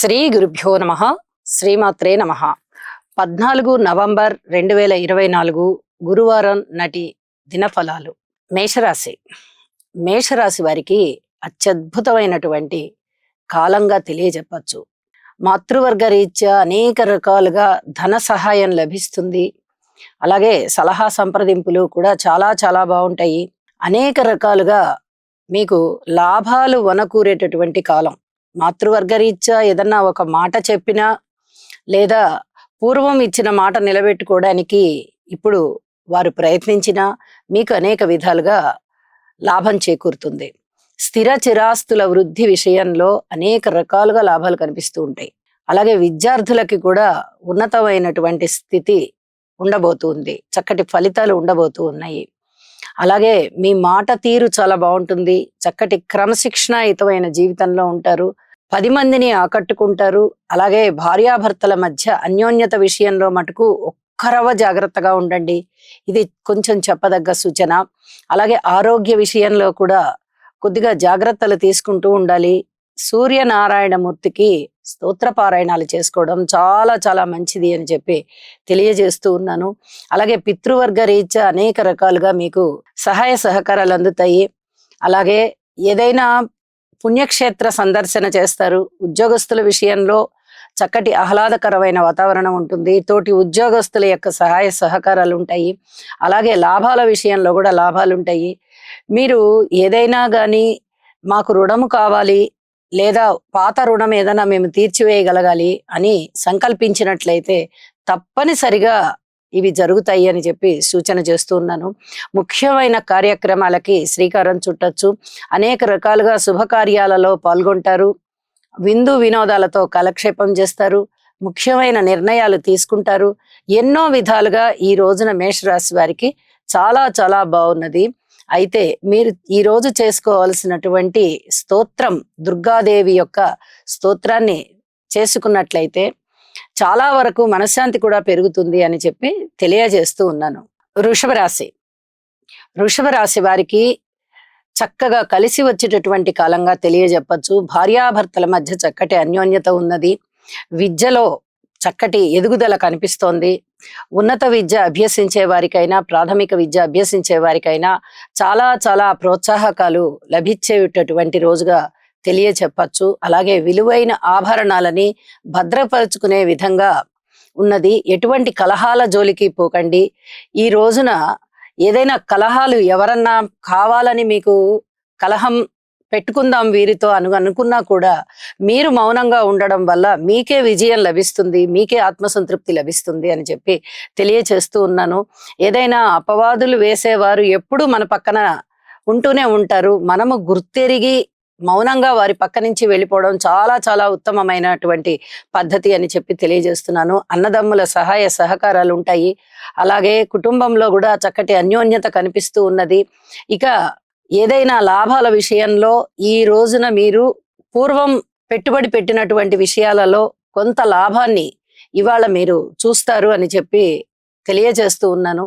శ్రీ గురుభ్యో నమ. శ్రీమాత్రే నమ. 14 నవంబర్ 2024 గురువారం నాటి దినఫలాలు. మేషరాశి. మేషరాశి వారికి అత్యద్భుతమైనటువంటి కాలంగా తెలియజెప్పచ్చు. మాతృవర్గ రీత్యా అనేక రకాలుగా ధన సహాయం లభిస్తుంది. అలాగే సలహా సంప్రదింపులు కూడా చాలా చాలా బాగుంటాయి. అనేక రకాలుగా మీకు లాభాలు వనకూరేటటువంటి కాలం. మాతృవర్గ రీత్యా ఏదన్నా ఒక మాట చెప్పినా లేదా పూర్వం ఇచ్చిన మాట నిలబెట్టుకోవడానికి ఇప్పుడు వారు ప్రయత్నించినా మీకు అనేక విధాలుగా లాభం చేకూరుతుంది. స్థిర చిరాస్తుల వృద్ధి విషయంలో అనేక రకాలుగా లాభాలు కనిపిస్తూ ఉంటాయి. అలాగే విద్యార్థులకి కూడా ఉన్నతమైనటువంటి స్థితి ఉండబోతుంది. చక్కటి ఫలితాలు ఉండబోతూ ఉన్నాయి. అలాగే మీ మాట తీరు చాలా బాగుంటుంది. చక్కటి క్రమశిక్షణాయుతమైన జీవితంలో ఉంటారు. 10 మందిని ఆకట్టుకుంటారు. అలాగే భార్యాభర్తల మధ్య అన్యోన్యత విషయంలో మటుకు ఒక్కరవ జాగ్రత్తగా ఉండండి. ఇది కొంచెం చెప్పదగ్గ సూచన. అలాగే ఆరోగ్య విషయంలో కూడా కొద్దిగా జాగ్రత్తలు తీసుకుంటూ ఉండాలి. సూర్యనారాయణమూర్తికి స్తోత్ర పారాయణాలు చేసుకోవడం చాలా చాలా మంచిది అని చెప్పి తెలియజేస్తూ ఉన్నాను. అలాగే పితృవర్గ రీత్యా అనేక రకాలుగా మీకు సహాయ సహకారాలు అందుతాయి. అలాగే ఏదైనా పుణ్యక్షేత్ర సందర్శన చేస్తారు. ఉద్యోగస్తుల విషయంలో చక్కటి ఆహ్లాదకరమైన వాతావరణం ఉంటుంది. తోటి ఉద్యోగస్తుల యొక్క సహాయ సహకారాలు ఉంటాయి. అలాగే లాభాల విషయంలో కూడా లాభాలు ఉంటాయి. మీరు ఏదైనా కానీ మాకు రుణము కావాలి లేదా పాత రుణం ఏదైనా మేము తీర్చివేయగలగాలి అని సంకల్పించినట్లయితే తప్పనిసరిగా ఇవి జరుగుతాయి అని చెప్పి సూచన చేస్తూ ఉన్నాను. ముఖ్యమైన కార్యక్రమాలకి శ్రీకారం చుట్టచ్చు. అనేక రకాలుగా శుభకార్యాలలో పాల్గొంటారు. విందు వినోదాలతో కాలక్షేపం చేస్తారు. ముఖ్యమైన నిర్ణయాలు తీసుకుంటారు. ఎన్నో విధాలుగా ఈ రోజున మేషరాశి వారికి చాలా చాలా బాగున్నది. అయితే మీరు ఈ రోజు చేసుకోవాల్సినటువంటి స్తోత్రం దుర్గాదేవి యొక్క స్తోత్రాన్ని చేసుకున్నట్లయితే చాలా వరకు మనశ్శాంతి కూడా పెరుగుతుంది అని చెప్పి తెలియజేస్తూ ఉన్నాను. వృషభ రాశి. వృషభ రాశి వారికి చక్కగా కలిసి వచ్చేటటువంటి కాలంగా తెలియజెప్పచ్చు. భార్యాభర్తల మధ్య చక్కటి అన్యోన్యత ఉన్నది. విద్యలో చక్కటి ఎదుగుదల కనిపిస్తోంది. ఉన్నత విద్య అభ్యసించే వారికైనా ప్రాథమిక విద్య అభ్యసించే వారికైనా చాలా చాలా ప్రోత్సాహకాలు లభించేటటువంటి రోజుగా తెలియచెప్పచ్చు. అలాగే విలువైన ఆభరణాలని భద్రపరుచుకునే విధంగా ఉన్నది. ఎటువంటి కలహాల జోలికి పోకండి. ఈ రోజున ఏదైనా కలహాలు ఎవరన్నా కావాలని మీకు కలహం పెట్టుకుందాం వీరితో అనుకున్నా కూడా మీరు మౌనంగా ఉండడం వల్ల మీకే విజయం లభిస్తుంది, మీకే ఆత్మసంతృప్తి లభిస్తుంది అని చెప్పి తెలియచేస్తూ ఉన్నాను. ఏదైనా అపవాదులు వేసేవారు ఎప్పుడూ మన పక్కన ఉంటూనే ఉంటారు. మనము గుర్తెరిగి మౌనంగా వారి పక్క నుంచి వెళ్ళిపోవడం చాలా చాలా ఉత్తమమైనటువంటి పద్ధతి అని చెప్పి తెలియజేస్తున్నాను. అన్నదమ్ముల సహాయ సహకారాలు ఉంటాయి. అలాగే కుటుంబంలో కూడా చక్కటి అన్యోన్యత కనిపిస్తూ ఉన్నది. ఇక ఏదైనా లాభాల విషయంలో ఈ రోజున మీరు పూర్వం పెట్టుబడి పెట్టినటువంటి విషయాలలో కొంత లాభాన్ని ఇవాళ మీరు చూస్తారు అని చెప్పి తెలియజేస్తూ ఉన్నాను.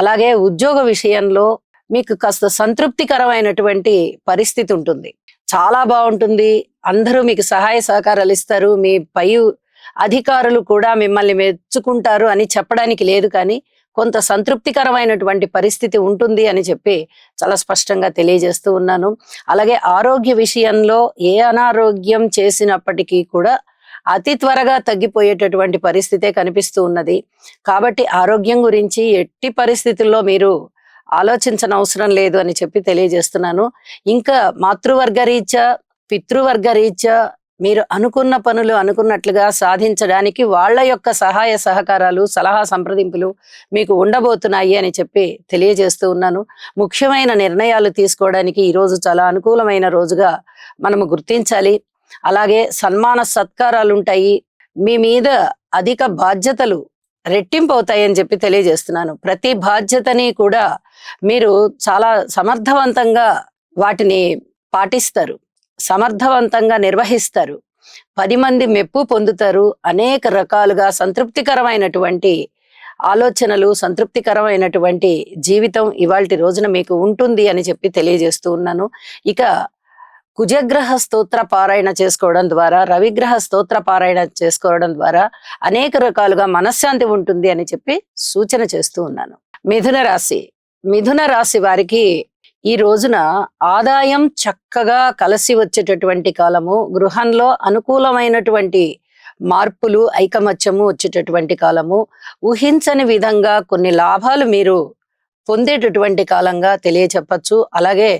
అలాగే ఉద్యోగ విషయంలో మీకు కాస్త సంతృప్తికరమైనటువంటి పరిస్థితి ఉంటుంది. చాలా బాగుంటుంది. అందరూ మీకు సహాయ సహకారాలు ఇస్తారు. మీ పై అధికారులు కూడా మిమ్మల్ని మెచ్చుకుంటారు అని చెప్పడానికి లేదు, కానీ కొంత సంతృప్తికరమైనటువంటి పరిస్థితి ఉంటుంది అని చెప్పి చాలా స్పష్టంగా తెలియజేస్తూ ఉన్నాను. అలాగే ఆరోగ్య విషయంలో ఏ అనారోగ్యం చేసినప్పటికీ కూడా అతి త్వరగా తగ్గిపోయేటటువంటి పరిస్థితే కనిపిస్తూ ఉన్నది. కాబట్టి ఆరోగ్యం గురించి ఎట్టి పరిస్థితుల్లో మీరు ఆలోచించనవసరం లేదు అని చెప్పి తెలియజేస్తున్నాను. ఇంకా మాతృవర్గ రీత్యా పితృవర్గ రీత్యా మీరు అనుకున్న పనులు అనుకున్నట్లుగా సాధించడానికి వాళ్ళ యొక్క సహాయ సహకారాలు సలహా సంప్రదింపులు మీకు ఉండబోతున్నాయి అని చెప్పి తెలియజేస్తూ ఉన్నాను. ముఖ్యమైన నిర్ణయాలు తీసుకోవడానికి ఈరోజు చాలా అనుకూలమైన రోజుగా మనము గుర్తించాలి. అలాగే సన్మాన సత్కారాలు ఉంటాయి. మీ మీద అధిక బాధ్యతలు రెట్టింపు అవుతాయని చెప్పి తెలియజేస్తున్నాను. ప్రతి బాధ్యతని కూడా మీరు చాలా సమర్థవంతంగా వాటిని పాటిస్తారు, సమర్థవంతంగా నిర్వహిస్తారు. 10 మంది మెప్పు పొందుతారు. అనేక రకాలుగా సంతృప్తికరమైనటువంటి ఆలోచనలు, సంతృప్తికరమైనటువంటి జీవితం ఇవాల్టి రోజున మీకు ఉంటుంది అని చెప్పి తెలియజేస్తూ ఉన్నాను. ఇక కుజగ్రహ స్తోత్ర పారాయణ చేసుకోవడం ద్వారా, రవిగ్రహ స్తోత్ర పారాయణ చేసుకోవడం ద్వారా అనేక రకాలుగా మనశ్శాంతి ఉంటుంది అని చెప్పి సూచన చేస్తూ ఉన్నాను. మిథున రాశి. మిథున రాశి వారికి ఈ రోజున ఆదాయం చక్కగా కలిసి వచ్చేటటువంటి కాలము, గృహంలో అనుకూలమైనటువంటి మార్పులు, ఐకమత్యము వచ్చేటటువంటి కాలము, ఊహించని విధంగా కొన్ని లాభాలు మీరు పొందేటటువంటి కాలంగా తెలియచెప్పచ్చు. అలాగే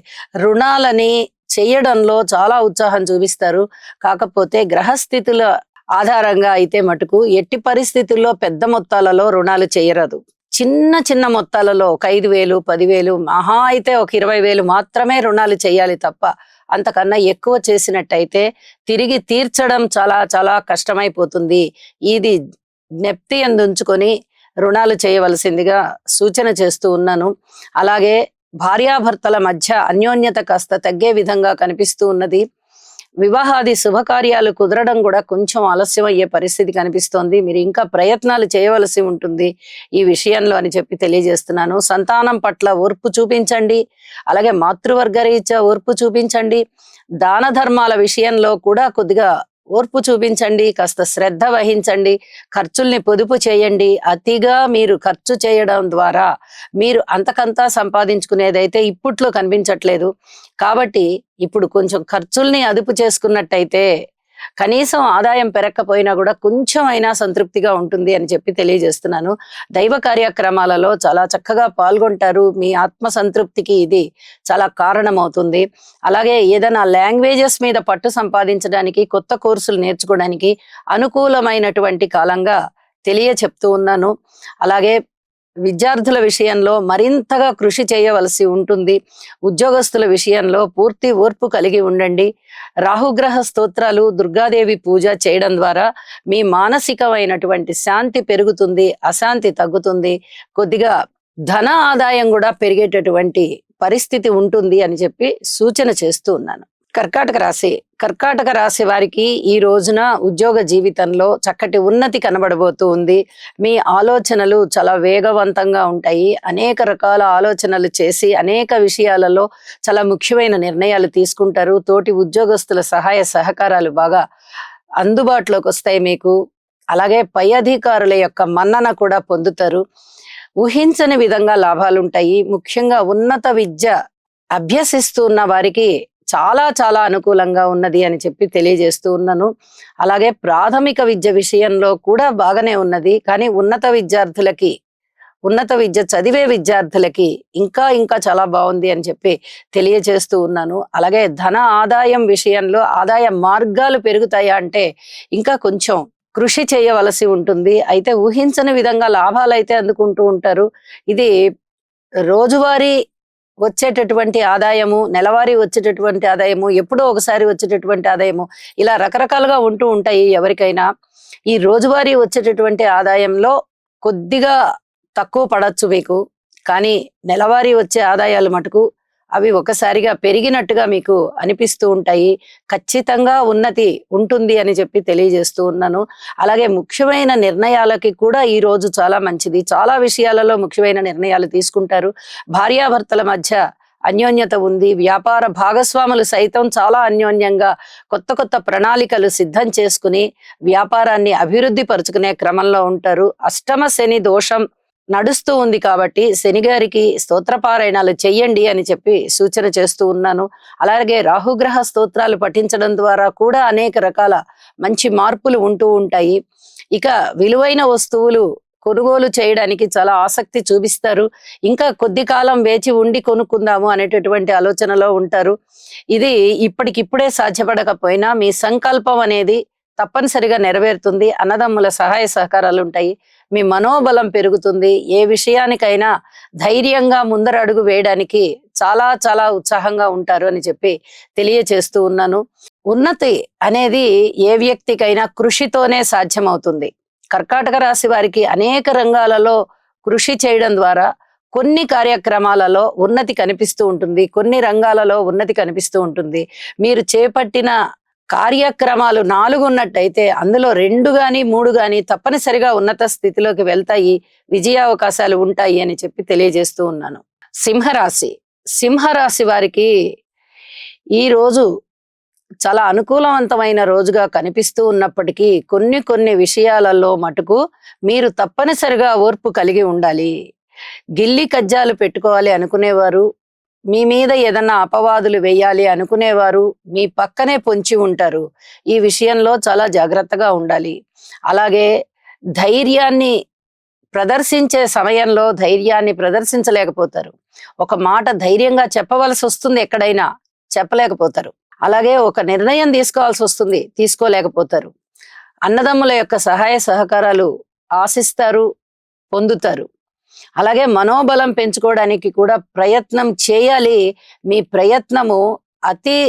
రుణాలని చేయడంలో చాలా ఉత్సాహం చూపిస్తారు. కాకపోతే గ్రహస్థితుల ఆధారంగా అయితే మటుకు ఎట్టి పరిస్థితుల్లో పెద్ద మొత్తాలలో రుణాలు చేయరాదు. చిన్న చిన్న మొత్తాలలో ఒక 5,000, 10,000, మహా అయితే ఒక 20,000 మాత్రమే రుణాలు చేయాలి తప్ప అంతకన్నా ఎక్కువ చేసినట్టయితే తిరిగి తీర్చడం చాలా చాలా కష్టమైపోతుంది. ఇది జ్ఞప్తి అందుంచుకొని రుణాలు చేయవలసిందిగా సూచన చేస్తూ ఉన్నాను. అలాగే భార్యాభర్తల మధ్య అన్యోన్యత కాస్త తగ్గే విధంగా కనిపిస్తూ ఉన్నది. వివాహాది శుభకార్యాలు కుదరడం కూడా కొంచెం ఆలస్యం అయ్యే పరిస్థితి కనిపిస్తోంది. మీరు ఇంకా ప్రయత్నాలు చేయవలసి ఉంటుంది ఈ విషయంలో అని చెప్పి తెలియజేస్తున్నాను. సంతానం పట్ల ఓర్పు చూపించండి. అలాగే మాతృవర్గ రీత్యా ఓర్పు చూపించండి. దాన ధర్మాల విషయంలో కూడా కొద్దిగా ఓర్పు చూపించండి. కాస్త శ్రద్ధ వహించండి. ఖర్చుల్ని పొదుపు చేయండి. అతిగా మీరు ఖర్చు చేయడం ద్వారా మీరు అంతకంతా సంపాదించుకునేదైతే ఇప్పట్లో కనిపించట్లేదు. కాబట్టి ఇప్పుడు కొంచెం ఖర్చుల్ని అదుపు చేసుకున్నట్టయితే కనీసం ఆదాయం పెరగకపోయినా కూడా కొంచెం అయినా సంతృప్తిగా ఉంటుంది అని చెప్పి తెలియజేస్తున్నాను. దైవ కార్యక్రమాలలో చాలా చక్కగా పాల్గొంటారు. మీ ఆత్మ సంతృప్తికి ఇది చాలా కారణమవుతుంది. అలాగే ఏదైనా లాంగ్వేజెస్ మీద పట్టు సంపాదించడానికి, కొత్త కోర్సులు నేర్చుకోవడానికి అనుకూలమైనటువంటి కాలంగా చెప్తూ ఉన్నాను. అలాగే విద్యార్థుల విషయంలో మరింతగా కృషి చేయవలసి ఉంటుంది. ఉద్యోగస్తుల విషయంలో పూర్తి ఓర్పు కలిగి ఉండండి. రాహుగ్రహ స్తోత్రాలు, దుర్గాదేవి పూజ చేయడం ద్వారా మీ మానసికమైనటువంటి శాంతి పెరుగుతుంది, అశాంతి తగ్గుతుంది. కొద్దిగా ధన ఆదాయం కూడా పెరిగేటటువంటి పరిస్థితి ఉంటుంది అని చెప్పి సూచన చేస్తూ ఉన్నాను. కర్కాటక రాశి. కర్కాటక రాశి వారికి ఈ రోజున ఉద్యోగ జీవితంలో చక్కటి ఉన్నతి కనబడబోతూ ఉంది. మీ ఆలోచనలు చాలా వేగవంతంగా ఉంటాయి. అనేక రకాల ఆలోచనలు చేసి అనేక విషయాలలో చాలా ముఖ్యమైన నిర్ణయాలు తీసుకుంటారు. తోటి ఉద్యోగస్తుల సహాయ సహకారాలు బాగా అందుబాటులోకి వస్తాయి మీకు. అలాగే పై అధికారుల యొక్క మన్నన కూడా పొందుతారు. ఊహించని విధంగా లాభాలుంటాయి. ముఖ్యంగా ఉన్నత విద్య అభ్యసిస్తూ ఉన్న వారికి చాలా చాలా అనుకూలంగా ఉన్నది అని చెప్పి తెలియజేస్తూ ఉన్నాను. అలాగే ప్రాథమిక విద్య విషయంలో కూడా బాగానే ఉన్నది. కానీ ఉన్నత విద్య చదివే విద్యార్థులకి ఇంకా ఇంకా చాలా బాగుంది అని చెప్పి తెలియజేస్తూ ఉన్నాను. అలాగే ధన ఆదాయం విషయంలో ఆదాయ మార్గాలు పెరుగుతాయా అంటే ఇంకా కొంచెం కృషి చేయవలసి ఉంటుంది. అయితే ఊహించని విధంగా లాభాలు అయితే అందుకుంటూ ఉంటారు. ఇది రోజువారీ వచ్చేటటువంటి ఆదాయము, నెలవారీ వచ్చేటటువంటి ఆదాయము, ఎప్పుడో ఒకసారి వచ్చేటటువంటి ఆదాయము, ఇలా రకరకాలుగా ఉంటూ ఉంటాయి ఎవరికైనా. ఈ రోజువారీ వచ్చేటటువంటి ఆదాయంలో కొద్దిగా తక్కువ పడచ్చు మీకు. కానీ నెలవారీ వచ్చే ఆదాయాలు మటుకు అవి ఒకసారిగా పెరిగినట్టుగా మీకు అనిపిస్తూ ఉంటాయి. ఖచ్చితంగా ఉన్నతి ఉంటుంది అని చెప్పి తెలియజేస్తూ ఉన్నాను. అలాగే ముఖ్యమైన నిర్ణయాలకి కూడా ఈ రోజు చాలా మంచిది. చాలా విషయాలలో ముఖ్యమైన నిర్ణయాలు తీసుకుంటారు. భార్యాభర్తల మధ్య అన్యోన్యత ఉంది. వ్యాపార భాగస్వాములు సైతం చాలా అన్యోన్యంగా కొత్త కొత్త ప్రణాళికలు సిద్ధం చేసుకుని వ్యాపారాన్ని అభివృద్ధి పరుచుకునే క్రమంలో ఉంటారు. అష్టమ శని దోషం నడుస్తూ ఉంది కాబట్టి శనిగారికి స్తోత్రపారాయణాలు చెయ్యండి అని చెప్పి సూచన చేస్తూ ఉన్నాను. అలాగే రాహుగ్రహ స్తోత్రాలు పఠించడం ద్వారా కూడా అనేక రకాల మంచి మార్పులు ఉంటూ ఉంటాయి. ఇక విలువైన వస్తువులు కొనుగోలు చేయడానికి చాలా ఆసక్తి చూపిస్తారు. ఇంకా కొద్ది కాలం వేచి ఉండి కొనుక్కుందాము అనేటటువంటి ఆలోచనలో ఉంటారు. ఇది ఇప్పటికిప్పుడే సాధ్యపడకపోయినా మీ సంకల్పం అనేది తప్పనిసరిగా నెరవేరుతుంది. అన్నదమ్ముల సహాయ సహకారాలు ఉంటాయి. మీ మనోబలం పెరుగుతుంది. ఏ విషయానికైనా ధైర్యంగా ముందర అడుగు వేయడానికి చాలా చాలా ఉత్సాహంగా ఉంటారు అని చెప్పి తెలియచేస్తూ ఉన్నాను. ఉన్నతి అనేది ఏ వ్యక్తికైనా కృషితోనే సాధ్యమవుతుంది. కర్కాటక రాశి వారికి అనేక రంగాలలో కృషి చేయడం ద్వారా కొన్ని కార్యక్రమాలలో ఉన్నతి కనిపిస్తూ ఉంటుంది. కొన్ని రంగాలలో ఉన్నతి కనిపిస్తూ ఉంటుంది. మీరు చేపట్టిన కార్యక్రమాలు 4 ఉన్నట్టయితే అందులో 2 గాని 3 గాని తప్పనిసరిగా ఉన్నత స్థితిలోకి వెళ్తాయి. విజయావకాశాలు ఉంటాయి అని చెప్పి తెలియజేస్తూ ఉన్నాను. సింహరాశి. సింహరాశి వారికి ఈ రోజు చాలా అనుకూలవంతమైన రోజుగా కనిపిస్తూ ఉన్నప్పటికీ కొన్ని విషయాలలో మటుకు మీరు తప్పనిసరిగా ఓర్పు కలిగి ఉండాలి. గిల్లి కజ్జాలు పెట్టుకోవాలి అనుకునేవారు, మీ మీద ఏదన్నా అపవాదులు వేయాలి అనుకునేవారు మీ పక్కనే పొంచి ఉంటారు. ఈ విషయంలో చాలా జాగ్రత్తగా ఉండాలి. అలాగే ధైర్యాన్ని ప్రదర్శించే సమయంలో ధైర్యాన్ని ప్రదర్శించలేకపోతారు. ఒక మాట ధైర్యంగా చెప్పవలసి వస్తుంది, ఎక్కడైనా చెప్పలేకపోతారు. అలాగే ఒక నిర్ణయం తీసుకోవాల్సి వస్తుంది, తీసుకోలేకపోతారు. అన్నదమ్ముల యొక్క సహాయ సహకారాలు ఆశిస్తారు, పొందుతారు. అలాగే మనోబలం పెంచుకోవడానికి కూడా ప్రయత్నం చేయాలి. మీ ప్రయత్నము అతి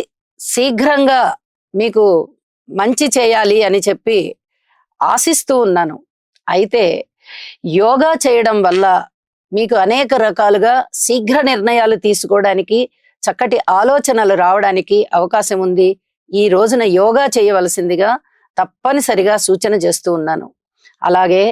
శీఘ్రంగా మీకు మంచి చేయాలి అని చెప్పి ఆశిస్తూ ఉన్నాను. అయితే యోగా చేయడం వల్ల మీకు అనేక రకాలుగా శీఘ్ర నిర్ణయాలు తీసుకోవడానికి, చక్కటి ఆలోచనలు రావడానికి అవకాశం ఉంది. ఈ రోజున యోగా చేయవలసిందిగా తప్పనిసరిగా సూచన చేస్తూ ఉన్నాను. అలాగే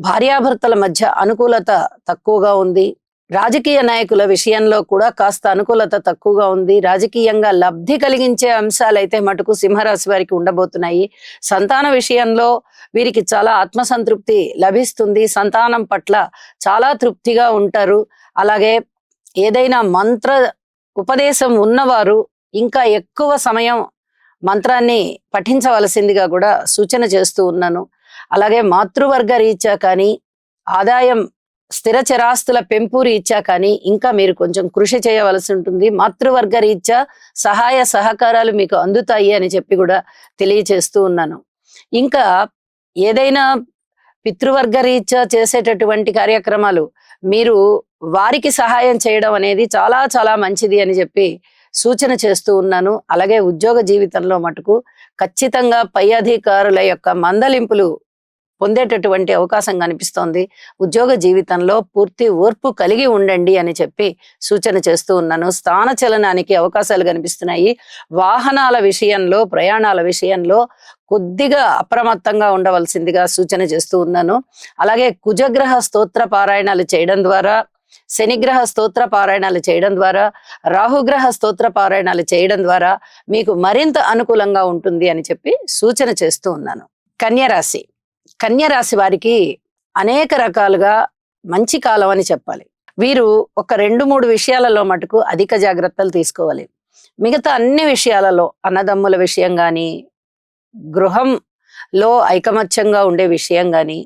భార్యాభర్తల మధ్య అనుకూలత తక్కువగా ఉంది. రాజకీయ నాయకుల విషయంలో కూడా కాస్త అనుకూలత తక్కువగా ఉంది. రాజకీయంగా లబ్ధి కలిగించే అంశాలైతే మటుకు సింహరాశి వారికి ఉండబోతున్నాయి. సంతాన విషయంలో వీరికి చాలా ఆత్మసంతృప్తి లభిస్తుంది. సంతానం పట్ల చాలా తృప్తిగా ఉంటారు. అలాగే ఏదైనా మంత్ర ఉపదేశం ఉన్నవారు ఇంకా ఎక్కువ సమయం మంత్రాన్ని పఠించవలసిందిగా కూడా సూచన చేస్తూ ఉన్నాను. అలాగే మాతృవర్గ రీత్యా కానీ, ఆదాయం స్థిర చరాస్తుల పెంపు రీత్యా కానీ ఇంకా మీరు కొంచెం కృషి చేయవలసి ఉంటుంది. మాతృవర్గ రీత్యా సహాయ సహకారాలు మీకు అందుతాయి అని చెప్పి కూడా తెలియచేస్తూ ఉన్నాను. ఇంకా ఏదైనా పితృవర్గ రీత్యా చేసేటటువంటి కార్యక్రమాలు మీరు వారికి సహాయం చేయడం అనేది చాలా చాలా మంచిది అని చెప్పి సూచన చేస్తూ ఉన్నాను. అలాగే ఉద్యోగ జీవితంలో మటుకు ఖచ్చితంగా పై అధికారుల యొక్క మందలింపులు పొందేటటువంటి అవకాశం కనిపిస్తోంది. ఉద్యోగ జీవితంలో పూర్తి ఓర్పు కలిగి ఉండండి అని చెప్పి సూచన చేస్తూ ఉన్నాను. స్థాన చలనానికి అవకాశాలు కనిపిస్తున్నాయి. వాహనాల విషయంలో, ప్రయాణాల విషయంలో కొద్దిగా అప్రమత్తంగా ఉండవలసిందిగా సూచన చేస్తూ ఉన్నాను. అలాగే కుజగ్రహ స్తోత్ర పారాయణాలు చేయడం ద్వారా, శనిగ్రహ స్తోత్ర పారాయణాలు చేయడం ద్వారా, రాహుగ్రహ స్తోత్ర పారాయణాలు చేయడం ద్వారా మీకు మరింత అనుకూలంగా ఉంటుంది అని చెప్పి సూచన చేస్తూ ఉన్నాను. కన్యరాశి. కన్యరాశి వారికి అనేక రకాలుగా మంచి కాలం అని చెప్పాలి. వీరు ఒక 2-3 విషయాలలో మటుకు అధిక జాగ్రత్తలు తీసుకోవాలి. మిగతా అన్ని విషయాలలో, అన్నదమ్ముల విషయం గాని, గృహంలో ఐకమత్యంగా ఉండే విషయం గాని,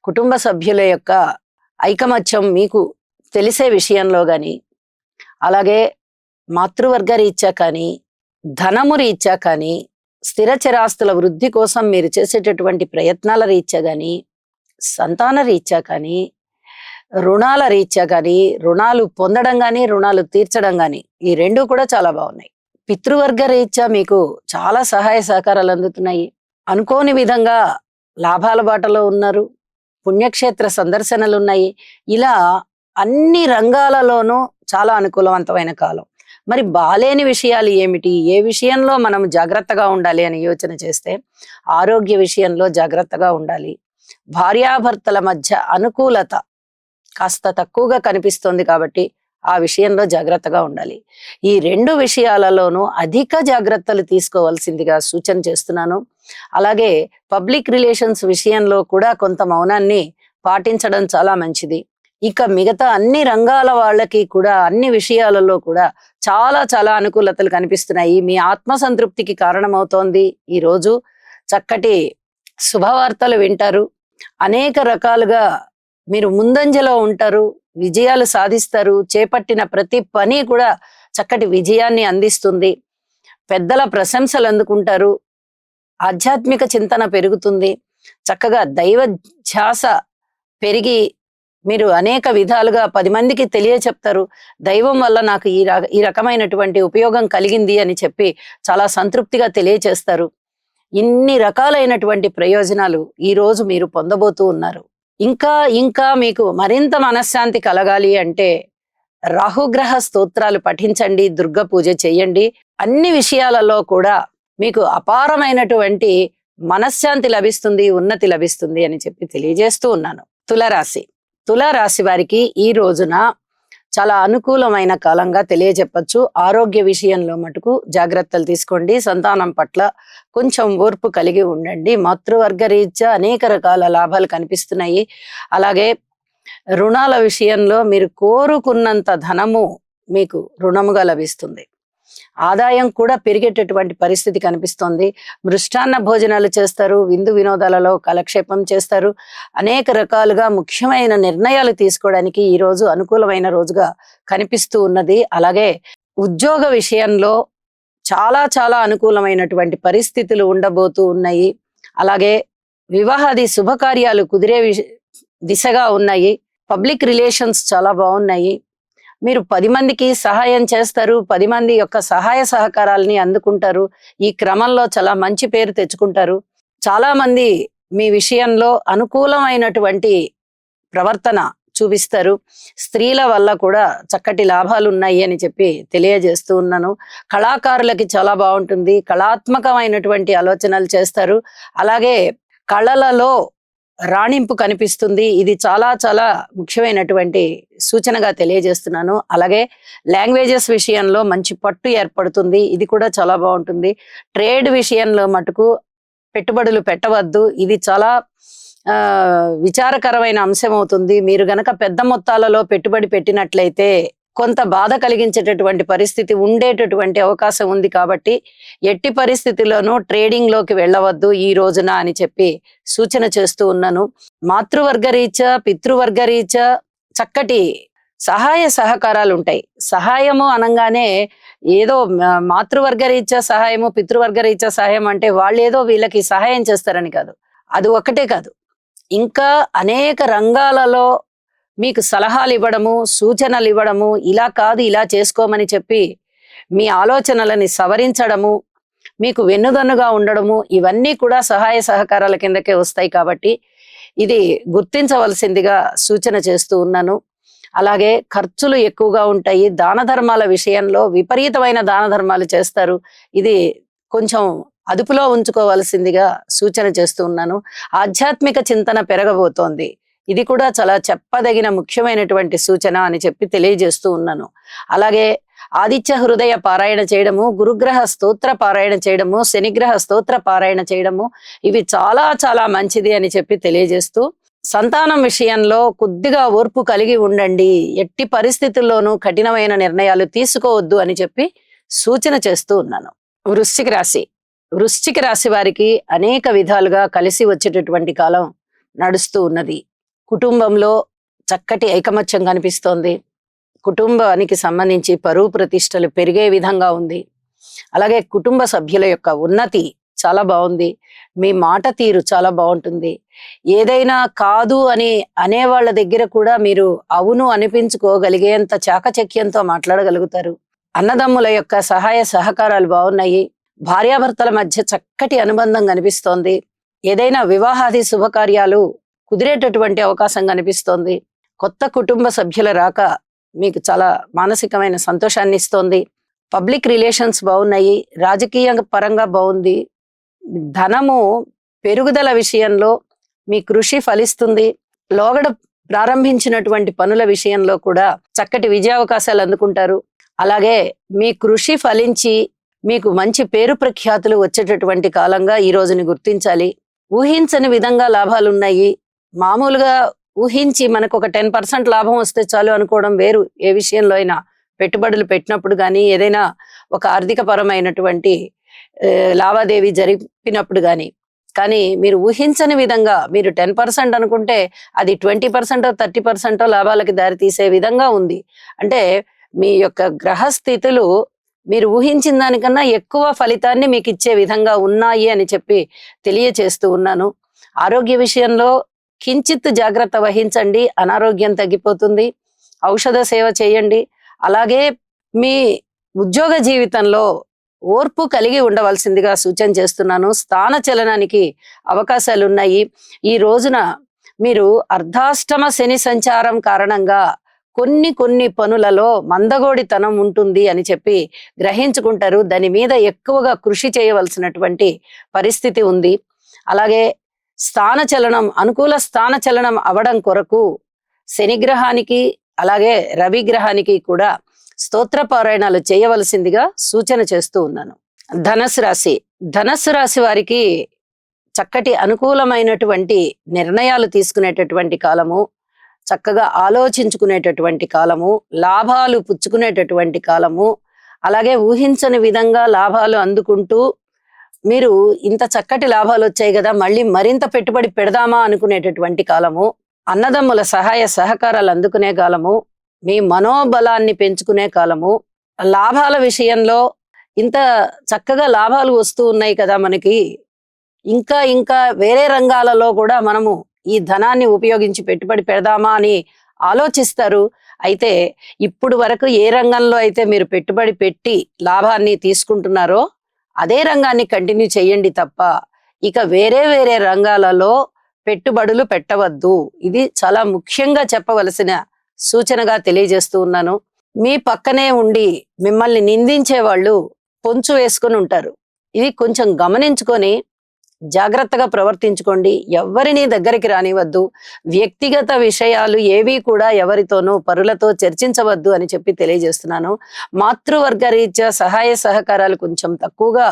కుటుంబ సభ్యుల యొక్క ఐకమత్యం మీకు తెలిసే విషయంలో గాని, అలాగే మాతృవర్గ రీత్యా కానీ, ధనము రీత్యా కానీ, స్థిర చరాస్తుల వృద్ధి కోసం మీరు చేసేటటువంటి ప్రయత్నాల రీత్యా కానీ, సంతాన రీత్యా కానీ, రుణాల రీత్యా కానీ, రుణాలు పొందడం కానీ, రుణాలు తీర్చడం కానీ, ఈ 2 కూడా చాలా బాగున్నాయి. పితృవర్గ రీత్యా మీకు చాలా సహాయ సహకారాలు అందుతున్నాయి. అనుకోని విధంగా లాభాల బాటలో ఉన్నారు. పుణ్యక్షేత్ర సందర్శనలు ఉన్నాయి. ఇలా అన్ని రంగాలలోనూ చాలా అనుకూలవంతమైన కాలం. మరి బాలేని విషయాలు ఏమిటి? ఏ విషయంలో మనం జాగ్రత్తగా ఉండాలి అని యోచన చేస్తే, ఆరోగ్య విషయంలో జాగ్రత్తగా ఉండాలి. భార్యాభర్తల మధ్య అనుకూలత కాస్త తక్కువగా కనిపిస్తోంది కాబట్టి ఆ విషయంలో జాగ్రత్తగా ఉండాలి. ఈ 2 విషయాలలోనూ అధిక జాగ్రత్తలు తీసుకోవాల్సిందిగా సూచన చేస్తున్నాను. అలాగే పబ్లిక్ రిలేషన్స్ విషయంలో కూడా కొంత మౌనాన్ని పాటించడం చాలా మంచిది. ఇక మిగతా అన్ని రంగాల వాళ్ళకి కూడా, అన్ని విషయాలలో కూడా చాలా చాలా అనుకూలతలు కనిపిస్తున్నాయి. మీ ఆత్మసంతృప్తికి కారణమవుతోంది. ఈ రోజు చక్కటి శుభవార్తలు వింటారు. అనేక రకాలుగా మీరు ముందంజలో ఉంటారు. విజయాలు సాధిస్తారు. చేపట్టిన ప్రతి పని కూడా చక్కటి విజయాన్ని అందిస్తుంది. పెద్దల ప్రశంసలు అందుకుంటారు. ఆధ్యాత్మిక చింతన పెరుగుతుంది. చక్కగా దైవ ధ్యాస పెరిగి మీరు అనేక విధాలుగా 10 మందికి తెలియచెప్తారు. దైవం వల్ల నాకు ఈ రకమైనటువంటి ఉపయోగం కలిగింది అని చెప్పి చాలా సంతృప్తిగా తెలియచేస్తారు. ఇన్ని రకాలైనటువంటి ప్రయోజనాలు ఈ రోజు మీరు పొందబోతూ ఉన్నారు. ఇంకా మీకు మరింత మనశ్శాంతి కలగాలి అంటే రాహుగ్రహ స్తోత్రాలు పఠించండి, దుర్గ పూజ చేయండి. అన్ని విషయాలలో కూడా మీకు అపారమైనటువంటి మనశ్శాంతి లభిస్తుంది, ఉన్నతి లభిస్తుంది అని చెప్పి తెలియజేస్తూ ఉన్నాను. తులారాశి. తులారాశి వారికి ఈ రోజున చాలా అనుకూలమైన కాలంగా తెలియజెప్పచ్చు. ఆరోగ్య విషయంలో మటుకు జాగ్రత్తలు తీసుకోండి. సంతానం పట్ల కొంచెం ఓర్పు కలిగి ఉండండి. మాతృవర్గ రీత్యా అనేక రకాల లాభాలు కనిపిస్తున్నాయి. అలాగే రుణాల విషయంలో మీరు కోరుకున్నంత ధనము మీకు రుణముగా లభిస్తుంది. ఆదాయం కూడా పెరిగేటటువంటి పరిస్థితి కనిపిస్తోంది. మృష్టాన్న భోజనాలు చేస్తారు, విందు వినోదాలలో కాలక్షేపం చేస్తారు. అనేక రకాలుగా ముఖ్యమైన నిర్ణయాలు తీసుకోవడానికి ఈ రోజు అనుకూలమైన రోజుగా కనిపిస్తూ ఉన్నది. అలాగే ఉద్యోగ విషయంలో చాలా చాలా అనుకూలమైనటువంటి పరిస్థితులు ఉండబోతూ ఉన్నాయి. అలాగే వివాహాది శుభకార్యాలు కుదిరే దిశగా ఉన్నాయి. పబ్లిక్ రిలేషన్స్ చాలా బాగున్నాయి. మీరు 10 మందికి సహాయం చేస్తారు. 10 మంది యొక్క సహాయ సహకారాలని అందుకుంటారు. ఈ క్రమంలో చాలా మంచి పేరు తెచ్చుకుంటారు. చాలా మంది మీ విషయంలో అనుకూలమైనటువంటి ప్రవర్తన చూపిస్తారు. స్త్రీల వల్ల కూడా చక్కటి లాభాలు ఉన్నాయి అని చెప్పి తెలియజేస్తూ ఉన్నాను. కళాకారులకి చాలా బాగుంటుంది. కళాత్మకమైనటువంటి ఆలోచనలు చేస్తారు. అలాగే కళలలో రాణింపు కనిపిస్తుంది. ఇది చాలా చాలా ముఖ్యమైనటువంటి సూచనగా తెలియజేస్తున్నాను. అలాగే లాంగ్వేజెస్ విషయంలో మంచి పట్టు ఏర్పడుతుంది. ఇది కూడా చాలా బాగుంటుంది. ట్రేడ్ విషయంలో మటుకు పెట్టుబడులు పెట్టవద్దు. ఇది చాలా విచారకరమైన అంశం అవుతుంది. మీరు గనక పెద్ద మొత్తాలలో పెట్టుబడి పెట్టినట్లయితే కొంత బాధ కలిగించేటటువంటి పరిస్థితి ఉండేటటువంటి అవకాశం ఉంది. కాబట్టి ఎట్టి పరిస్థితుల్లోనూ ట్రేడింగ్ లోకి వెళ్ళవద్దు ఈ రోజున అని చెప్పి సూచన చేస్తూ ఉన్నాను. మాతృవర్గ రీత్యా పితృవర్గ రీత్యా చక్కటి సహాయ సహకారాలు ఉంటాయి. సహాయము అనగానే ఏదో మాతృవర్గ రీత్యా సహాయము, పితృవర్గ రీత్యా సహాయం అంటే వాళ్ళు ఏదో వీళ్ళకి సహాయం చేస్తారని కాదు. అది ఒక్కటే కాదు, ఇంకా అనేక రంగాలలో మీకు సలహాలు ఇవ్వడము, సూచనలు ఇవ్వడము, ఇలా కాదు ఇలా చేసుకోమని చెప్పి మీ ఆలోచనలని సవరించడము, మీకు వెన్నుదన్నుగా ఉండడము, ఇవన్నీ కూడా సహాయ సహకారాల కిందకే వస్తాయి. కాబట్టి ఇది గుర్తించవలసిందిగా సూచన చేస్తూ ఉన్నాను. అలాగే ఖర్చులు ఎక్కువగా ఉంటాయి. దాన ధర్మాల విషయంలో విపరీతమైన దాన ధర్మాలు చేస్తారు. ఇది కొంచెం అదుపులో ఉంచుకోవాల్సిందిగా సూచన చేస్తూ ఉన్నాను. ఆధ్యాత్మిక చింతన పెరగబోతోంది. ఇది కూడా చాలా చెప్పదగిన ముఖ్యమైనటువంటి సూచన అని చెప్పి తెలియజేస్తూ ఉన్నాను. అలాగే ఆదిత్య హృదయ పారాయణ చేయడము, గురుగ్రహ స్తోత్ర పారాయణ చేయడము, శనిగ్రహ స్తోత్ర పారాయణ చేయడము, ఇవి చాలా చాలా మంచిది అని చెప్పి తెలియజేస్తూ, సంతానం విషయంలో కొద్దిగా ఓర్పు కలిగి ఉండండి. ఎట్టి పరిస్థితుల్లోనూ కఠినమైన నిర్ణయాలు తీసుకోవద్దు అని చెప్పి సూచన చేస్తూ ఉన్నాను. వృశ్చిక రాశి. వృశ్చిక రాశి వారికి అనేక విధాలుగా కలిసి వచ్చేటటువంటి కాలం నడుస్తూ ఉన్నది. కుటుంబంలో చక్కటి ఐకమత్యం కనిపిస్తోంది. కుటుంబానికి సంబంధించి పరువు ప్రతిష్టలు పెరిగే విధంగా ఉంది. అలాగే కుటుంబ సభ్యుల యొక్క ఉన్నతి చాలా బాగుంది. మీ మాట తీరు చాలా బాగుంటుంది. ఏదైనా కాదు అని అనేవాళ్ళ దగ్గర కూడా మీరు అవును అనిపించుకోగలిగేంత చాకచక్యంతో మాట్లాడగలుగుతారు. అన్నదమ్ముల యొక్క సహాయ సహకారాలు బాగున్నాయి. భార్యాభర్తల మధ్య చక్కటి అనుబంధం కనిపిస్తోంది. ఏదైనా వివాహాది శుభకార్యాలు కుదిరేటటువంటి అవకాశం కనిపిస్తోంది. కొత్త కుటుంబ సభ్యుల రాక మీకు చాలా మానసికమైన సంతోషాన్ని ఇస్తోంది. పబ్లిక్ రిలేషన్స్ బాగున్నాయి. రాజకీయ పరంగా బాగుంది. ధనము పెరుగుదల విషయంలో మీ కృషి ఫలిస్తుంది. లోగడ ప్రారంభించినటువంటి పనుల విషయంలో కూడా చక్కటి విజయావకాశాలు అందుకుంటారు. అలాగే మీ కృషి ఫలించి మీకు మంచి పేరు ప్రఖ్యాతులు వచ్చేటటువంటి కాలంగా ఈ రోజుని గుర్తించాలి. ఊహించని విధంగా లాభాలున్నాయి. మామూలుగా ఊహించి మనకు ఒక 10% లాభం వస్తే చాలు అనుకోవడం వేరు. ఏ విషయంలో అయినా పెట్టుబడులు పెట్టినప్పుడు కానీ, ఏదైనా ఒక ఆర్థిక పరమైనటువంటి లావాదేవీ జరిపినప్పుడు కానీ మీరు ఊహించని విధంగా మీరు 10% అనుకుంటే అది 20% 30% లాభాలకి దారి తీసే విధంగా ఉంది. అంటే మీ యొక్క గ్రహస్థితులు మీరు ఊహించిన దానికన్నా ఎక్కువ ఫలితాన్ని మీకు ఇచ్చే విధంగా ఉన్నాయి అని చెప్పి తెలియచేస్తూ ఉన్నాను. ఆరోగ్య విషయంలో కించిత్ జాగ్రత్త వహించండి. అనారోగ్యం తగ్గిపోతుంది. ఔషధ సేవ చేయండి. అలాగే మీ ఉద్యోగ జీవితంలో ఓర్పు కలిగి ఉండవలసిందిగా సూచన చేస్తున్నాను. స్థాన చలనానికి అవకాశాలు ఉన్నాయి. ఈ రోజున మీరు అర్ధాష్టమ శని సంచారం కారణంగా కొన్ని పనులలో మందగోడితనం ఉంటుంది అని చెప్పి గ్రహించుకుంటారు. దాని మీద ఎక్కువగా కృషి చేయవలసినటువంటి పరిస్థితి ఉంది. అలాగే స్థాన చలనం, అనుకూల స్థాన చలనం అవడం కొరకు శనిగ్రహానికి అలాగే రవి గ్రహానికి కూడా స్తోత్ర పారాయణాలు చేయవలసిందిగా సూచన చేస్తూ ఉన్నాను. ధనస్సు రాశి. ధనస్సు రాశి వారికి చక్కటి అనుకూలమైనటువంటి నిర్ణయాలు తీసుకునేటటువంటి కాలము, చక్కగా ఆలోచించుకునేటటువంటి కాలము, లాభాలు పుచ్చుకునేటటువంటి కాలము, అలాగే ఊహించని విధంగా లాభాలు అందుకుంటూ మీరు ఇంత చక్కటి లాభాలు వచ్చాయి కదా, మళ్ళీ మరింత పెట్టుబడి పెడదామా అనుకునేటటువంటి కాలము, అన్నదమ్ముల సహాయ సహకారాలు అందుకునే కాలము, మీ మనోబలాన్ని పెంచుకునే కాలము, లాభాల విషయంలో ఇంత చక్కగా లాభాలు వస్తూ ఉన్నాయి కదా మనకి, ఇంకా ఇంకా వేరే రంగాలలో కూడా మనము ఈ ధనాన్ని ఉపయోగించి పెట్టుబడి పెడదామా అని ఆలోచిస్తారు. అయితే ఇప్పుడు వరకు ఏ రంగంలో అయితే మీరు పెట్టుబడి పెట్టి లాభాన్ని తీసుకుంటున్నారో అదే రంగాన్ని కంటిన్యూ చేయండి తప్ప ఇక వేరే వేరే రంగాలలో పెట్టుబడులు పెట్టవద్దు. ఇది చాలా ముఖ్యంగా చెప్పవలసిన సూచనగా తెలియజేస్తూ ఉన్నాను. మీ పక్కనే ఉండి మిమ్మల్ని నిందించే వాళ్ళు పొంచు వేసుకొని ఉంటారు. ఇది కొంచెం గమనించుకొని జాగ్రత్తగా ప్రవర్తించుకోండి. ఎవరిని దగ్గరికి రానివద్దు. వ్యక్తిగత విషయాలు ఏవి కూడా ఎవరితోనూ పరులతో చర్చించవద్దు అని చెప్పి తెలియజేస్తున్నాను. మాతృవర్గ రీత్యా సహాయ సహకారాలు కొంచెం తక్కువగా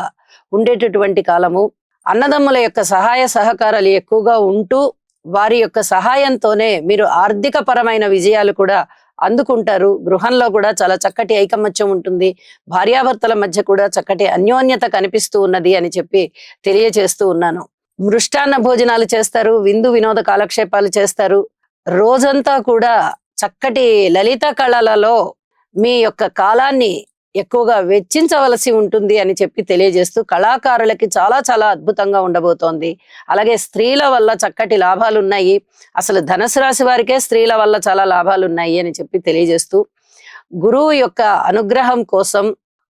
ఉండేటటువంటి కాలము. అన్నదమ్ముల యొక్క సహాయ సహకారాలు ఎక్కువగా ఉంటూ వారి యొక్క సహాయంతోనే మీరు ఆర్థిక పరమైన విజయాలు కూడా అందుకుంటారు. గృహంలో కూడా చాలా చక్కటి ఐకమత్యం ఉంటుంది. భార్యాభర్తల మధ్య కూడా చక్కటి అన్యోన్యత కనిపిస్తూ ఉన్నది అని చెప్పి తెలియజేస్తూ ఉన్నాను. మృష్టాన్న భోజనాలు చేస్తారు, విందు వినోద కాలక్షేపాలు చేస్తారు. రోజంతా కూడా చక్కటి లలిత కళలలో మీ యొక్క కాలాన్ని ఎక్కువగా వెచ్చించవలసి ఉంటుంది అని చెప్పి తెలియజేస్తూ కళాకారులకి చాలా చాలా అద్భుతంగా ఉండబోతోంది. అలాగే స్త్రీల వల్ల చక్కటి లాభాలు ఉన్నాయి. అసలు ధనుసు రాశి వారికే స్త్రీల వల్ల చాలా లాభాలు ఉన్నాయి అని చెప్పి తెలియజేస్తూ గురువు యొక్క అనుగ్రహం కోసం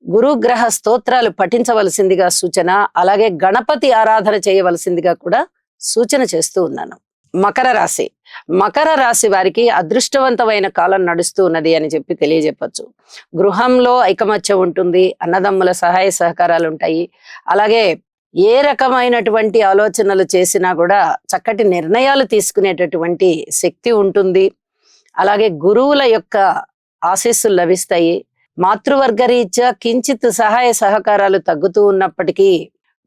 గురుగ్రహ స్తోత్రాలు పఠించవలసిందిగా సూచన, అలాగే గణపతి ఆరాధన చేయవలసిందిగా కూడా సూచన చేస్తూ ఉన్నాను. మకర రాశి. మకర రాశి వారికి అదృష్టవంతమైన కాలం నడుస్తూ ఉన్నది అని చెప్పి తెలియజెప్పచ్చు. గృహంలో ఐకమత్యం ఉంటుంది, అన్నదమ్ముల సహాయ సహకారాలు ఉంటాయి. అలాగే ఏ రకమైనటువంటి ఆలోచనలు చేసినా కూడా చక్కటి నిర్ణయాలు తీసుకునేటటువంటి శక్తి ఉంటుంది. అలాగే గురువుల యొక్క ఆశీస్సులు లభిస్తాయి. మాతృవర్గ రీత్యా కించిత్ సహాయ సహకారాలు తగ్గుతూ ఉన్నప్పటికీ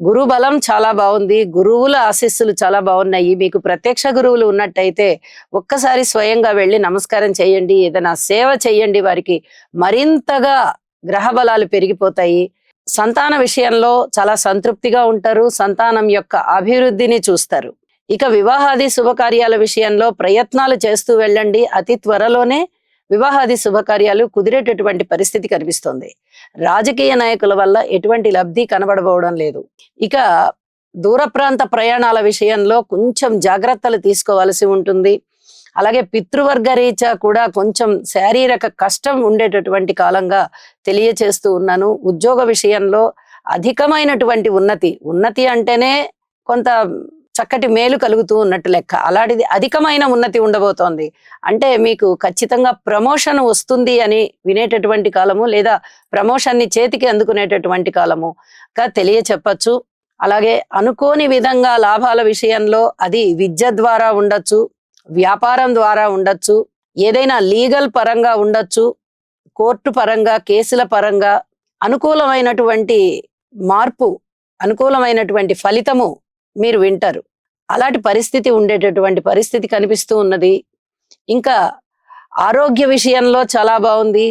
గురు బలం చాలా బాగుంది. గురువుల ఆశీస్సులు చాలా బాగున్నాయి. మీకు ప్రత్యక్ష గురువులు ఉన్నట్టయితే ఒక్కసారి స్వయంగా వెళ్ళి నమస్కారం చేయండి, ఏదైనా సేవ చేయండి. వారికి మరింతగా గ్రహ బలాలు పెరిగిపోతాయి. సంతాన విషయంలో చాలా సంతృప్తిగా ఉంటారు. సంతానం యొక్క అభివృద్ధిని చూస్తారు. ఇక వివాహాది శుభకార్యాల విషయంలో ప్రయత్నాలు చేస్తూ వెళ్ళండి. అతి త్వరలోనే వివాహాది శుభకార్యాలు కుదిరేటటువంటి పరిస్థితి కనిపిస్తోంది. రాజకీయ నాయకుల వల్ల ఎటువంటి లబ్ధి కనబడబోవడం లేదు. ఇక దూర ప్రాంత ప్రయాణాల విషయంలో కొంచెం జాగ్రత్తలు తీసుకోవాల్సి ఉంటుంది. అలాగే పితృవర్గ రీత్యా కూడా కొంచెం శారీరక కష్టం ఉండేటటువంటి కాలంగా తెలియచేస్తూ ఉన్నాను. ఉద్యోగ విషయంలో అధికమైనటువంటి ఉన్నతి అంటేనే కొంత చక్కటి మేలు కలుగుతూ ఉన్నట్టు లెక్క. అలాంటిది అధికమైన ఉన్నతి ఉండబోతోంది. అంటే మీకు ఖచ్చితంగా ప్రమోషన్ వస్తుంది అని వినేటటువంటి కాలము, లేదా ప్రమోషన్ని చేతికి అందుకునేటటువంటి కాలముగా తెలియచెప్పచ్చు. అలాగే అనుకోని విధంగా లాభాల విషయంలో అది విద్య ద్వారా ఉండొచ్చు, వ్యాపారం ద్వారా ఉండొచ్చు, ఏదైనా లీగల్ పరంగా ఉండొచ్చు, కోర్టు పరంగా, కేసుల పరంగా అనుకూలమైనటువంటి మార్పు, అనుకూలమైనటువంటి ఫలితము మీరు వింటారు. అలాంటి పరిస్థితి ఉండేటటువంటి పరిస్థితి కనిపిస్తూ ఉన్నది. ఇంకా ఆరోగ్య విషయంలో చాలా బాగుంది.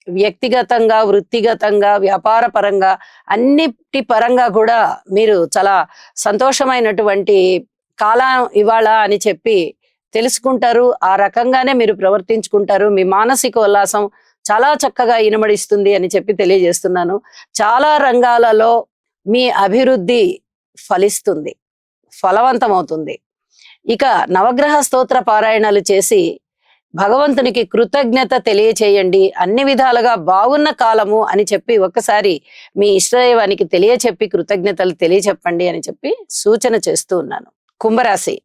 వ్యక్తిగతంగా, వృత్తిగతంగా, వ్యాపార పరంగా అన్నిటి పరంగా కూడా మీరు చాలా సంతోషమైనటువంటి కాలం ఇవాళ అని చెప్పి తెలుసుకుంటారు. ఆ రకంగానే మీరు ప్రవర్తించుకుంటారు. మీ మానసిక ఉల్లాసం చాలా చక్కగా ఇనుమడిస్తుంది అని చెప్పి తెలియజేస్తున్నాను. చాలా రంగాలలో మీ అభివృద్ధి ఫలిస్తుంది, ఫలవంతమవుతుంది. ఇక నవగ్రహ స్తోత్ర పారాయణాలు చేసి భగవంతునికి కృతజ్ఞత తెలియచేయండి. అన్ని విధాలుగా బాగున్న కాలము అని చెప్పి ఒక్కసారి మీ ఇష్టదైవానికి తెలియచెప్పి కృతజ్ఞతలు తెలియచెప్పండి అని చెప్పి సూచన చేస్తూ ఉన్నాను. కుంభరాశి.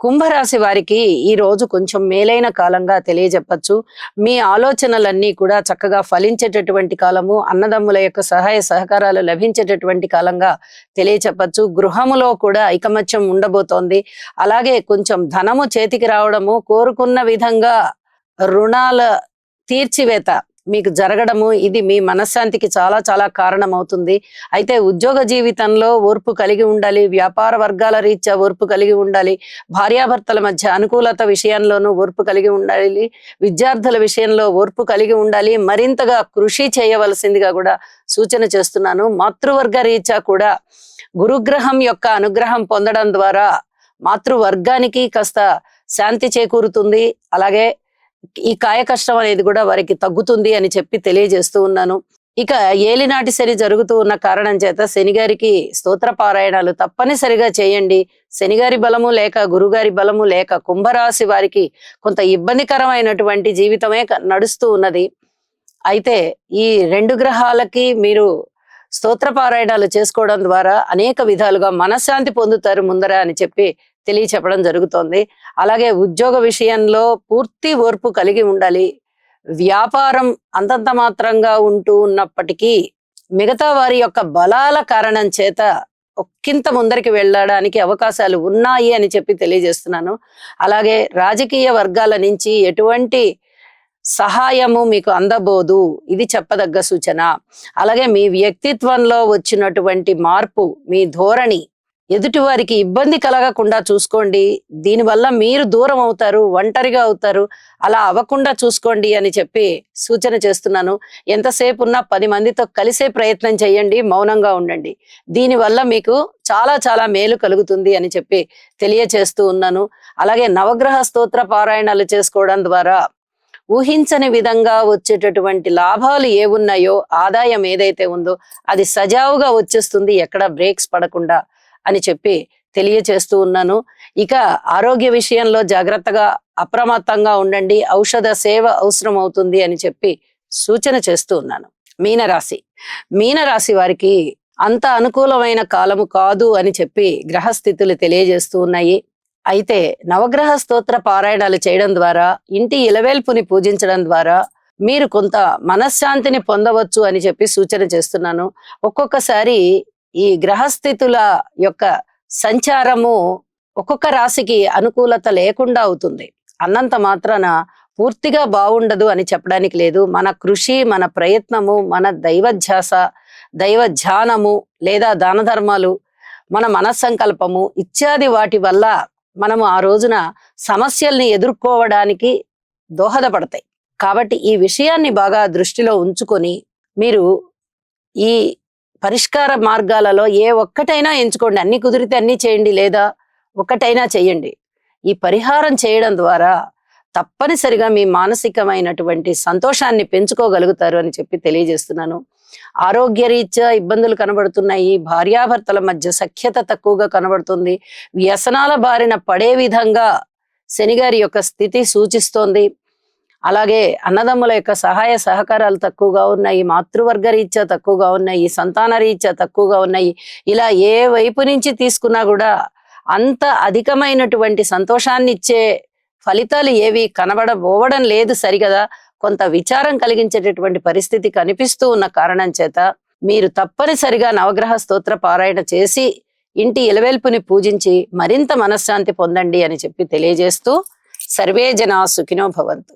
కుంభరాశి వారికి ఈ రోజు కొంచెం మేలైన కాలంగా తెలియజెప్పచ్చు. మీ ఆలోచనలన్నీ కూడా చక్కగా ఫలించేటటువంటి కాలము, అన్నదమ్ముల యొక్క సహాయ సహకారాలు లభించేటటువంటి కాలంగా తెలియచెప్పచ్చు. గృహములో కూడా ఐకమత్యం ఉండబోతోంది. అలాగే కొంచెం ధనము చేతికి రావడము, కోరుకున్న విధంగా రుణాల తీర్చివేత మీకు జరగడము, ఇది మీ మనశ్శాంతికి చాలా చాలా కారణమవుతుంది. అయితే ఉద్యోగ జీవితంలో ఓర్పు కలిగి ఉండాలి, వ్యాపార వర్గాల రీత్యా ఓర్పు కలిగి ఉండాలి, భార్యాభర్తల మధ్య అనుకూలత విషయంలోనూ ఓర్పు కలిగి ఉండాలి, విద్యార్థుల విషయంలో ఓర్పు కలిగి ఉండాలి. మరింతగా కృషి చేయవలసిందిగా కూడా సూచన చేస్తున్నాను. మాతృవర్గ రీత్యా కూడా గురుగ్రహం యొక్క అనుగ్రహం పొందడం ద్వారా మాతృవర్గానికి కాస్త శాంతి చేకూరుతుంది. అలాగే ఈ కాయ కష్టం అనేది కూడా వారికి తగ్గుతుంది అని చెప్పి తెలియజేస్తూ ఉన్నాను. ఇక ఏలినాటి శని జరుగుతూ ఉన్న కారణం చేత శనిగారికి స్తోత్ర పారాయణాలు తప్పనిసరిగా చేయండి. శనిగారి బలము లేక గురుగారి బలము లేక కుంభరాశి వారికి కొంత ఇబ్బందికరమైనటువంటి జీవితమే నడుస్తూ ఉన్నది. అయితే ఈ 2 గ్రహాలకి మీరు స్తోత్ర పారాయణాలు చేసుకోవడం ద్వారా అనేక విధాలుగా మనశ్శాంతి పొందుతారు ముందర అని చెప్పి తెలియచెప్పడం జరుగుతోంది. అలాగే ఉద్యోగ విషయంలో పూర్తి ఓర్పు కలిగి ఉండాలి. వ్యాపారం అంతంత మాత్రంగా ఉంటూ ఉన్నప్పటికీ మిగతా వారి యొక్క బలాల కారణం చేత ఒక్కింత ముందరికి వెళ్ళడానికి అవకాశాలు ఉన్నాయి అని చెప్పి తెలియజేస్తున్నాను. అలాగే రాజకీయ వర్గాల నుంచి ఎటువంటి సహాయము మీకు అందబోదు, ఇది చెప్పదగ్గ సూచన. అలాగే మీ వ్యక్తిత్వంలో వచ్చినటువంటి మార్పు, మీ ధోరణి ఎదుటి వారికి ఇబ్బంది కలగకుండా చూసుకోండి. దీనివల్ల మీరు దూరం అవుతారు, ఒంటరిగా అవుతారు. అలా అవ్వకుండా చూసుకోండి అని చెప్పి సూచన చేస్తున్నాను. ఎంతసేపు ఉన్నా 10 మందితో కలిసే ప్రయత్నం చేయండి, మౌనంగా ఉండండి. దీనివల్ల మీకు చాలా చాలా మేలు కలుగుతుంది అని చెప్పి తెలియచేస్తూ ఉన్నాను. అలాగే నవగ్రహ స్తోత్ర పారాయణాలు చేసుకోవడం ద్వారా ఊహించని విధంగా వచ్చేటటువంటి లాభాలు ఏవున్నాయో, ఆదాయం ఏదైతే ఉందో అది సజావుగా వచ్చేస్తుంది, ఎక్కడ బ్రేక్స్ పడకుండా అని చెప్పి తెలియచేస్తూ ఉన్నాను. ఇక ఆరోగ్య విషయంలో జాగ్రత్తగా అప్రమత్తంగా ఉండండి. ఔషధ సేవ అవసరం అవుతుంది అని చెప్పి సూచన చేస్తూ ఉన్నాను. మీనరాశి వారికి అంత అనుకూలమైన కాలము కాదు అని చెప్పి గ్రహస్థితులు తెలియజేస్తూ ఉన్నాయి. అయితే నవగ్రహ స్తోత్ర పారాయణాలు చేయడం ద్వారా, ఇంటి ఇలవేల్పుని పూజించడం ద్వారా మీరు కొంత మనశ్శాంతిని పొందవచ్చు అని చెప్పి సూచన చేస్తున్నాను. ఒక్కొక్కసారి ఈ గ్రహస్థితుల యొక్క సంచారము ఒక్కొక్క రాశికి అనుకూలత లేకుండా అవుతుంది. అన్నంత మాత్రాన పూర్తిగా బాగుండదు అని చెప్పడానికి లేదు. మన కృషి, మన ప్రయత్నము, మన దైవధ్యాస, దైవ ధ్యానము లేదా దాన ధర్మాలు, మన మనస్సంకల్పము ఇత్యాది వాటి వల్ల మనము ఆ రోజున సమస్యల్ని ఎదుర్కోవడానికి దోహదపడతాయి. కాబట్టి ఈ విషయాన్ని బాగా దృష్టిలో ఉంచుకొని మీరు ఈ పరిష్కార మార్గాలలో ఏ ఒక్కటైనా ఎంచుకోండి. అన్ని కుదిరితే అన్ని చేయండి, లేదా ఒక్కటైనా చేయండి. ఈ పరిహారం చేయడం ద్వారా తప్పనిసరిగా మీ మానసికమైనటువంటి సంతోషాన్ని పెంచుకోగలుగుతారు అని చెప్పి తెలియజేస్తున్నాను. ఆరోగ్యరీత్యా ఇబ్బందులు కనబడుతున్నాయి. భార్యాభర్తల మధ్య సఖ్యత తక్కువగా కనబడుతుంది. వ్యసనాల బారిన పడే విధంగా శనిగారి యొక్క స్థితి సూచిస్తోంది. అలాగే అన్నదమ్ముల యొక్క సహాయ సహకారాలు తక్కువగా ఉన్నాయి, మాతృవర్గ రీత్యా తక్కువగా ఉన్నాయి, సంతాన రీత్యా తక్కువగా ఉన్నాయి. ఇలా ఏ వైపు నుంచి తీసుకున్నా కూడా అంత అధికమైనటువంటి సంతోషాన్ని ఇచ్చే ఫలితాలు ఏవి కనబడబోవడం లేదు సరిగదా. కొంత విచారం కలిగించేటటువంటి పరిస్థితి కనిపిస్తూ ఉన్న కారణం చేత మీరు తప్పనిసరిగా నవగ్రహ స్తోత్ర పారాయణ చేసి ఇంటి ఇలవేల్పుని పూజించి మరింత మనశ్శాంతి పొందండి అని చెప్పి తెలియజేస్తూ సర్వే జనా సుఖినో భవంతు.